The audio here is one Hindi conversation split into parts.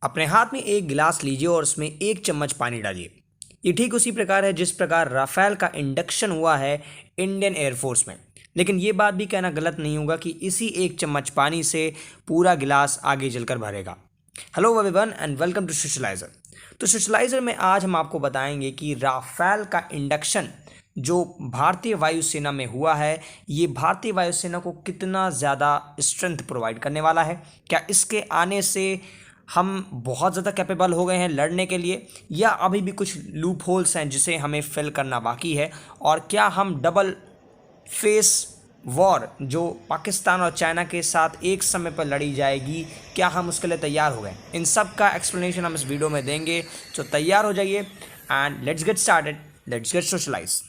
अपने हाथ में एक गिलास लीजिए और उसमें एक चम्मच पानी डालिए। ये ठीक उसी प्रकार है जिस प्रकार राफेल का इंडक्शन हुआ है इंडियन एयरफोर्स में। लेकिन ये बात भी कहना गलत नहीं होगा कि इसी एक चम्मच पानी से पूरा गिलास आगे जलकर भरेगा। Hello everyone and welcome to Socializer. तो सोशलाइजर में आज हम आपको बताएंगे कि राफेल का इंडक्शन जो भारतीय वायुसेना में हुआ है, ये भारतीय वायुसेना को कितना ज़्यादा स्ट्रेंथ प्रोवाइड करने वाला है। क्या इसके आने से हम बहुत ज़्यादा कैपेबल हो गए हैं लड़ने के लिए, या अभी भी कुछ लूप होल्स हैं जिसे हमें फिल करना बाकी है, और क्या हम डबल फेस वॉर जो पाकिस्तान और चाइना के साथ एक समय पर लड़ी जाएगी, क्या हम उसके लिए तैयार हो गए। इन सब का एक्सप्लेनेशन हम इस वीडियो में देंगे, तो तैयार हो जाइए and let's get started, let's get socialise.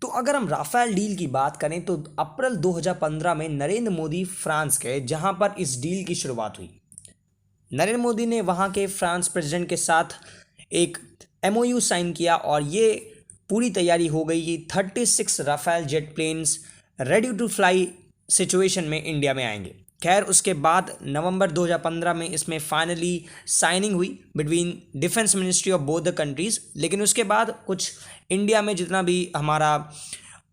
तो अगर हम राफेल डील की बात करें तो अप्रैल 2015 में नरेंद्र मोदी फ्रांस गए, जहां पर इस डील की शुरुआत हुई। नरेंद्र मोदी ने वहां के फ्रांस प्रेसिडेंट के साथ एक एमओयू साइन किया और ये पूरी तैयारी हो गई कि 36 Rafale jet planes ready to fly situation में इंडिया में आएंगे। खैर उसके बाद नवंबर 2015 में इसमें फाइनली साइनिंग हुई between defence ministry of both the countries. लेकिन उसके बाद कुछ इंडिया में जितना भी हमारा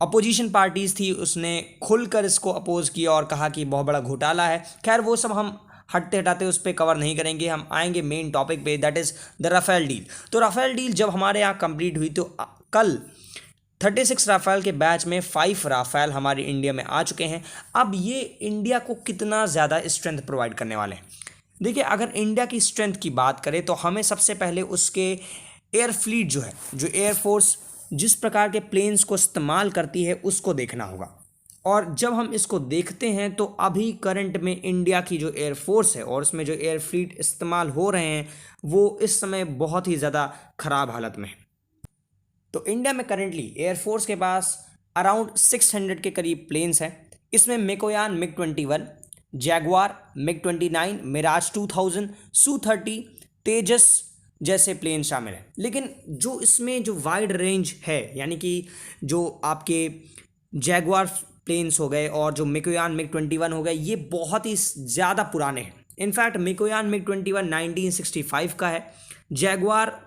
अपोजिशन पार्टीज़ थी उसने खुलकर इसको अपोज किया और कहा कि बहुत बड़ा घोटाला है। खैर वो सब हम हटते हटाते उस पर कवर नहीं करेंगे, हम आएंगे मेन टॉपिक पे, that is the Rafale deal. तो राफेल डील जब हमारे यहाँ कंप्लीट हुई तो कल 36 राफेल के बैच में 5 राफेल हमारे इंडिया में आ चुके हैं। अब ये इंडिया को कितना ज़्यादा स्ट्रेंथ प्रोवाइड करने वाले हैं। देखिए, अगर इंडिया की स्ट्रेंथ की बात करें तो हमें सबसे पहले उसके एयर फ्लीट जो है, जो एयरफोर्स जिस प्रकार के प्लेन्स को इस्तेमाल करती है उसको देखना होगा। और जब हम इसको देखते हैं तो अभी करंट में इंडिया की जो एयरफोर्स है और उसमें जो एयर फ्लीट इस्तेमाल हो रहे हैं वो इस समय बहुत ही ज़्यादा ख़राब हालत में है। तो इंडिया में करेंटली एयरफोर्स के पास अराउंड 600 के करीब प्लेन्स हैं। इसमें Mikoyan MiG 21, Jaguar MiG 29, Mirage 2000, Su 30, Tejas जैसे प्लेन शामिल हैं। लेकिन जो इसमें जो वाइड रेंज है, यानी कि जो आपके जैगवार प्लेन्स हो गए और जो मिकोयान मिग 21 हो गए, ये बहुत ही ज़्यादा पुराने हैं। इनफैक्ट मिकोयान मिग 21 1965 का है। जैगवार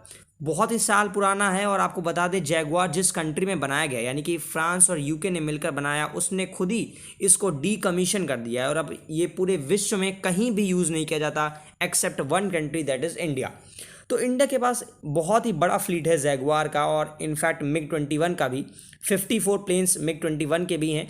बहुत ही साल पुराना है। और आपको बता दें, जैगवार जिस कंट्री में बनाया गया, यानी कि फ्रांस और यूके ने मिलकर बनाया, उसने खुद ही इसको डीकमीशन कर दिया है और अब ये पूरे विश्व में कहीं भी यूज़ नहीं किया जाता except one country, that is India. तो इंडिया के पास बहुत ही बड़ा फ्लीट है जैगवार का, और इनफैक्ट मिग 21 का भी 54 प्लेन्स मिग 21 के भी हैं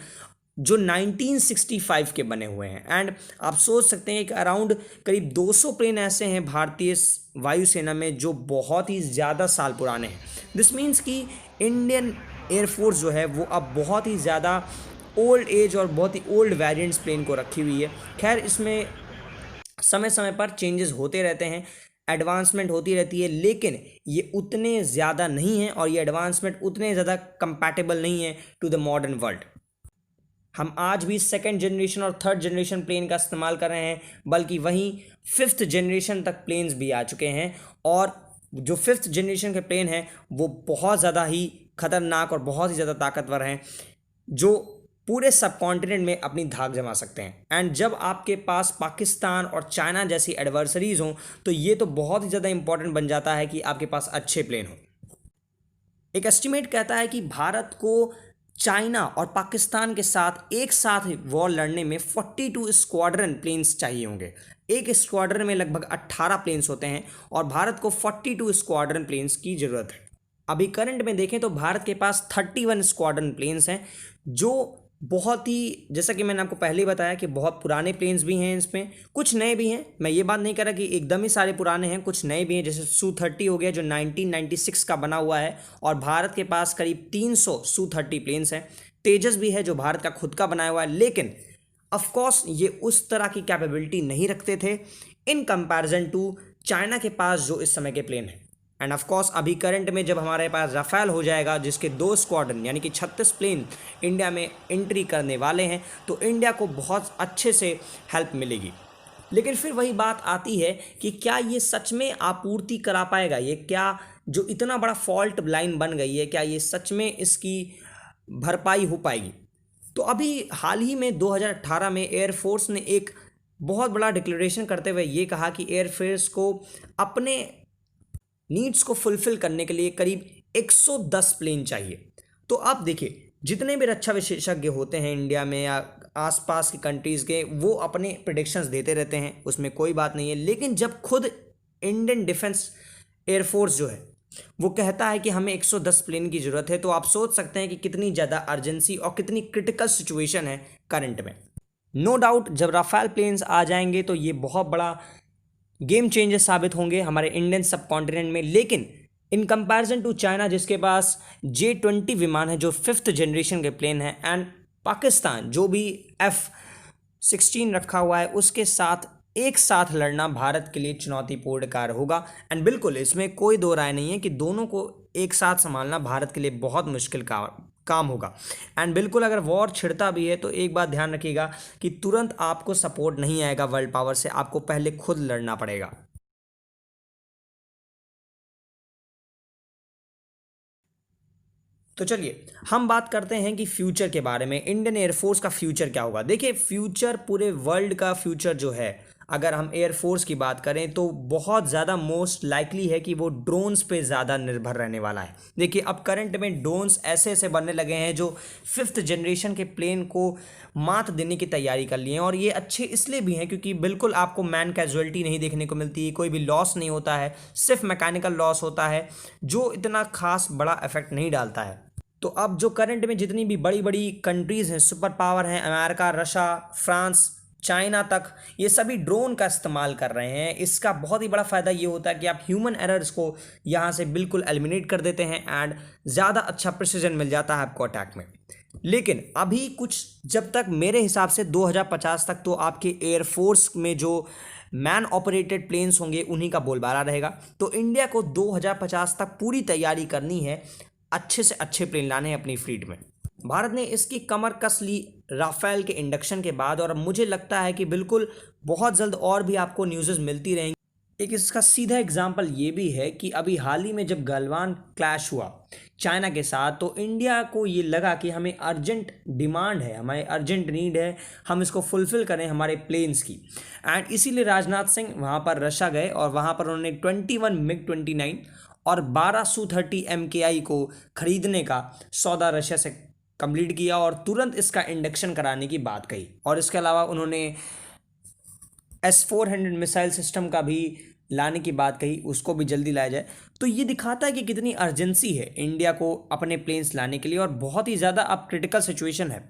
जो 1965 के बने हुए हैं। एंड आप सोच सकते हैं कि अराउंड करीब 200 प्लेन ऐसे हैं भारतीय वायुसेना में जो बहुत ही ज़्यादा साल पुराने हैं। दिस मीन्स कि इंडियन एयरफोर्स जो है वो अब बहुत ही ज़्यादा ओल्ड एज और बहुत ही ओल्ड वेरिएंट्स प्लेन को रखी हुई है। खैर इसमें समय समय पर चेंजेस होते रहते हैं, एडवांसमेंट होती रहती है, लेकिन ये उतने ज़्यादा नहीं है और ये एडवांसमेंट उतने ज़्यादा कंपैटिबल नहीं है टू द मॉडर्न वर्ल्ड। हम आज भी सेकंड जनरेशन और थर्ड जनरेशन प्लेन का इस्तेमाल कर रहे हैं, बल्कि वहीं फिफ्थ जनरेशन तक प्लेन्स भी आ चुके हैं। और जो फिफ्थ जनरेशन के प्लेन हैं वो बहुत ज़्यादा ही खतरनाक और बहुत ही ज़्यादा ताकतवर हैं, जो पूरे सब कॉन्टिनेंट में अपनी धाक जमा सकते हैं। एंड जब आपके पास पाकिस्तान और चाइना जैसी एडवर्सरीज हों तो ये तो बहुत ही ज़्यादा इंपॉर्टेंट बन जाता है कि आपके पास अच्छे प्लेन हों। एक एस्टिमेट कहता है कि भारत को चाइना और पाकिस्तान के साथ एक साथ वॉर लड़ने में 42 स्क्वाड्रन प्लेन्स चाहिए होंगे। एक स्क्वाड्रन में लगभग 18 प्लेन्स होते हैं और भारत को 42 स्क्वाड्रन प्लेन्स की ज़रूरत है। अभी करंट में देखें तो भारत के पास 31 स्क्वाड्रन प्लेन्स हैं, जो बहुत ही, जैसा कि मैंने आपको पहले ही बताया कि बहुत पुराने प्लेन्स भी हैं, इसमें कुछ नए भी हैं। मैं ये बात नहीं कह रहा कि एकदम ही सारे पुराने हैं, कुछ नए भी हैं। जैसे सू 30 हो गया जो 1996 का बना हुआ है और भारत के पास करीब 300 सू 30 प्लेन्स हैं। तेजस भी है जो भारत का खुद का बनाया हुआ है, लेकिन ऑफकोर्स ये उस तरह की कैपेबिलिटी नहीं रखते थे इन कंपैरिजन टू चाइना के पास जो इस समय के प्लेन हैं। एंड ऑफ कोर्स अभी करंट में जब हमारे पास राफेल हो जाएगा जिसके 2 स्क्वाड्रन यानी कि 36 प्लेन इंडिया में एंट्री करने वाले हैं, तो इंडिया को बहुत अच्छे से हेल्प मिलेगी। लेकिन फिर वही बात आती है कि क्या ये सच में आपूर्ति करा पाएगा, ये क्या जो इतना बड़ा फॉल्ट लाइन बन गई है, क्या ये सच में इसकी भरपाई हो पाएगी। तो अभी हाल ही में 2018 में एयरफोर्स ने एक बहुत बड़ा डिक्लेरेशन करते हुए ये कहा कि एयरफोर्स को अपने नीड्स को फुलफिल करने के लिए करीब 110 प्लेन चाहिए। तो आप देखिए, जितने भी रक्षा विशेषज्ञ होते हैं इंडिया में या आसपास की कंट्रीज़ के, वो अपने प्रिडिक्शंस देते रहते हैं, उसमें कोई बात नहीं है। लेकिन जब खुद इंडियन डिफेंस एयरफोर्स जो है वो कहता है कि हमें 110 प्लेन की ज़रूरत है, तो आप सोच सकते हैं कि कितनी ज़्यादा अर्जेंसी और कितनी क्रिटिकल सिचुएशन है करंट में। नो डाउट जब राफेल प्लेन्स आ जाएंगे तो ये बहुत बड़ा गेम चेंजर साबित होंगे हमारे इंडियन सब कॉन्टिनेंट में। लेकिन इन कंपैरिजन टू चाइना, जिसके पास J-20 विमान है जो 5th जनरेशन के प्लेन है, एंड पाकिस्तान जो भी F-16 रखा हुआ है, उसके साथ एक साथ लड़ना भारत के लिए चुनौतीपूर्ण कार्य होगा। एंड बिल्कुल इसमें कोई दो राय नहीं है कि दोनों को एक साथ संभालना भारत के लिए बहुत मुश्किल काम होगा। एंड बिल्कुल अगर वॉर छिड़ता भी है तो एक बात ध्यान रखिएगा कि तुरंत आपको सपोर्ट नहीं आएगा वर्ल्ड पावर से, आपको पहले खुद लड़ना पड़ेगा। तो चलिए हम बात करते हैं कि फ्यूचर के बारे में, इंडियन एयरफोर्स का फ्यूचर क्या होगा। देखिए, फ्यूचर पूरे वर्ल्ड का फ्यूचर जो है, अगर हम एयरफोर्स की बात करें तो बहुत ज़्यादा मोस्ट लाइकली है कि वो ड्रोन्स पे ज़्यादा निर्भर रहने वाला है। देखिए, अब करंट में ड्रोन्स ऐसे ऐसे बनने लगे हैं जो 5th जनरेशन के प्लेन को मात देने की तैयारी कर लिए हैं। और ये अच्छे इसलिए भी हैं क्योंकि बिल्कुल आपको मैन कैजुअलिटी नहीं देखने को मिलती है, कोई भी लॉस नहीं होता है, सिर्फ मैकेनिकल लॉस होता है जो इतना खास बड़ा इफेक्ट नहीं डालता है। तो अब जो करंट में जितनी भी बड़ी बड़ी कंट्रीज़ हैं, सुपर पावर हैं, अमेरिका, रशिया, फ्रांस, चाइना तक, ये सभी ड्रोन का इस्तेमाल कर रहे हैं। इसका बहुत ही बड़ा फ़ायदा ये होता है कि आप ह्यूमन एरर्स को यहाँ से बिल्कुल एलिमिनेट कर देते हैं एंड ज़्यादा अच्छा प्रिसीजन मिल जाता है आपको अटैक में। लेकिन अभी कुछ जब तक मेरे हिसाब से 2050 तक तो आपके एयरफोर्स में जो मैन ऑपरेटेड प्लेन्स होंगे उन्हीं का बोलबाला रहेगा। तो इंडिया को 2050 तक पूरी तैयारी करनी है, अच्छे से अच्छे प्लेन लाने हैं अपनी फ्लीट में। भारत ने इसकी कमर कस ली राफेल के इंडक्शन के बाद, और अब मुझे लगता है कि बिल्कुल बहुत जल्द और भी आपको न्यूज़ मिलती रहेंगी। एक इसका सीधा एग्जांपल ये भी है कि अभी हाल ही में जब गलवान क्लैश हुआ चाइना के साथ, तो इंडिया को ये लगा कि हमें अर्जेंट डिमांड है, हमारे अर्जेंट नीड है, हम इसको फुलफ़िल करें हमारे प्लेन्स की। एंड इसीलिए राजनाथ सिंह वहाँ पर रशिया गए और वहाँ पर उन्होंने 21 MiG-29 और 12 Su-30 MKI को खरीदने का सौदा रशिया से कंप्लीट किया और तुरंत इसका इंडक्शन कराने की बात कही। और इसके अलावा उन्होंने S-400 मिसाइल सिस्टम का भी लाने की बात कही, उसको भी जल्दी लाया जाए। तो ये दिखाता है कि कितनी अर्जेंसी है इंडिया को अपने प्लेन्स लाने के लिए, और बहुत ही ज़्यादा अब क्रिटिकल सिचुएशन है।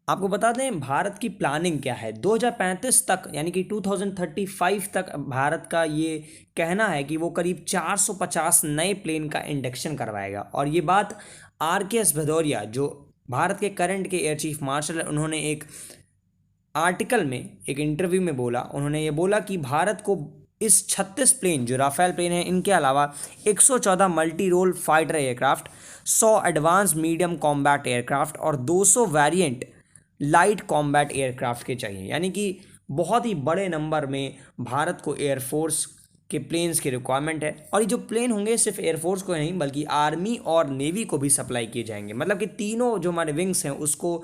आपको बता दें भारत की प्लानिंग क्या है। 2035 तक यानी कि 2035 तक भारत का ये कहना है कि वो करीब 450 नए प्लेन का इंडक्शन करवाएगा। और ये बात RKS भदौरिया, जो भारत के करंट के एयर चीफ मार्शल है, उन्होंने एक आर्टिकल में, एक इंटरव्यू में बोला। उन्होंने ये बोला कि भारत को इस 36 प्लेन जो राफेल प्लेन है, इनके अलावा 114 multi role fighter aircraft, 100 advance medium combat aircraft और 200 वेरिएंट लाइट कॉम्बैट एयरक्राफ्ट के चाहिए। यानी कि बहुत ही बड़े नंबर में भारत को एयरफोर्स के प्लेन्स की रिक्वायरमेंट है। और ये जो प्लेन होंगे सिर्फ एयरफोर्स को नहीं बल्कि आर्मी और नेवी को भी सप्लाई किए जाएंगे। मतलब कि तीनों जो हमारे विंग्स हैं उसको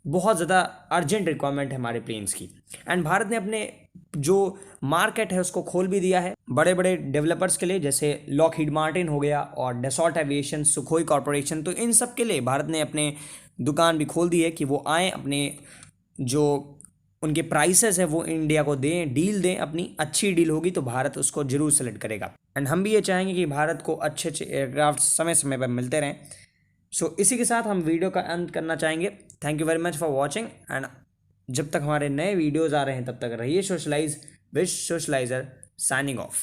बहुत ज़्यादा अर्जेंट रिक्वायरमेंट है हमारे प्लेन्स की। एंड भारत ने अपने जो मार्केट है उसको खोल भी दिया है बड़े बड़े डेवलपर्स के लिए, जैसे लॉकहीड मार्टिन हो गया और डसॉल्ट एविएशन, सुखोई कॉरपोरेशन। तो इन सब के लिए भारत ने अपने दुकान भी खोल दी है कि वो आएँ, अपने जो उनके प्राइसेस है वो इंडिया को दें, डील दें, अपनी अच्छी डील होगी तो भारत उसको जरूर सेलेक्ट करेगा। एंड हम भी ये चाहेंगे कि भारत को अच्छे अच्छे एयरक्राफ्ट समय समय पर मिलते रहें। सो इसी के साथ हम वीडियो का अंत करना चाहेंगे। Thank you very much for watching. And जब तक हमारे नए वीडियोज़ आ रहे हैं तब तक रहिए socialise with socialiser, signing off.